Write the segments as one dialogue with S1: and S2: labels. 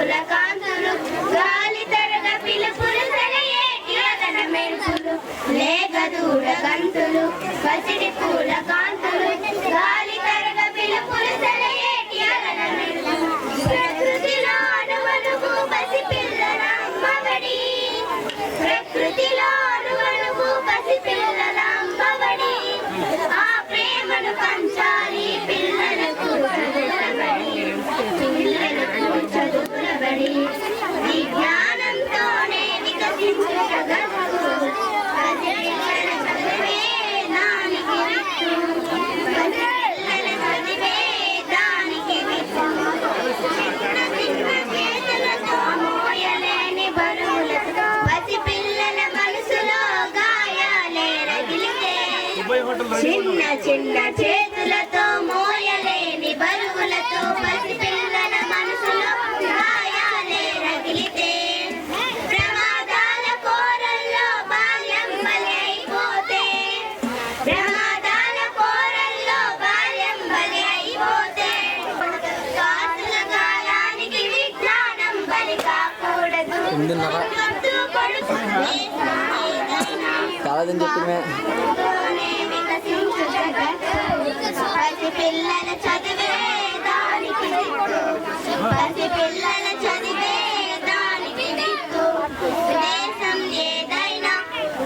S1: పూల కాంతులు గాలి తరగ పిలుపులు సెలయేటి అదన మెరుపులు లేక దూడ గంతులు పసిడి పూల కాంతులు గాలి తరగ పిలుపులు సెలయేటి అదన మెరుపులు ప్రకృతిలో అణువణువు పసి పిల్లల అమ్మఒడి ప్రకృతిలో అణువణువు పసి పిల్లల అమ్మఒడి ఆ ప్రేమను పంచాలి పిల్లలకు చదువులబడి విజ్ఞానంతోనే వికసించు జగత్తు పసిపిల్లల చదివే దానికి విత్తు పసిపిల్లల చదివే దానికి విత్తు చిన్న చిన్న చేతులతో మోయలేని బరువులతో పసిపిల్లల మనసులో గాయాలే రగిలితే చిన్న చిన్న చేతులతో మోయలేని బరువులతో పసిపిల్లల మనసులో గాయాలే రగిలితే ప్రమాదాల కోరల్లో బాల్యం బలి అయిపోతే ప్రమాదాల కోరల్లో బాల్యం బలి అయిపోతే కాసుల గాయానికి విజ్ఞానం బలి కాకూడదు పిల్లల చదివే దానికి పిల్లల చదివే దానికి విత్తు దేశం ఏదైనా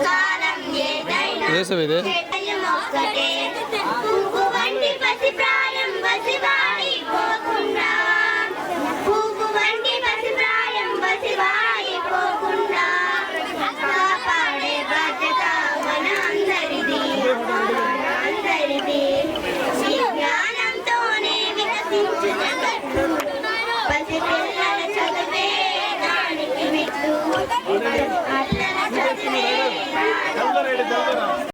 S1: కాలం ఏదైనా ఒక్కటే పువ్వు వంటి పసి ప్రాయం బసివాడిపోకుండా పువ్వు వంటి పసి ప్రాయం బసివాడిపోకుండా కాపాడే బాధ్యత మన అందరిది విజ్ఞానంతోనే వికసించు జగత్తు పసిపిల్లల చదివే దానికి విత్తు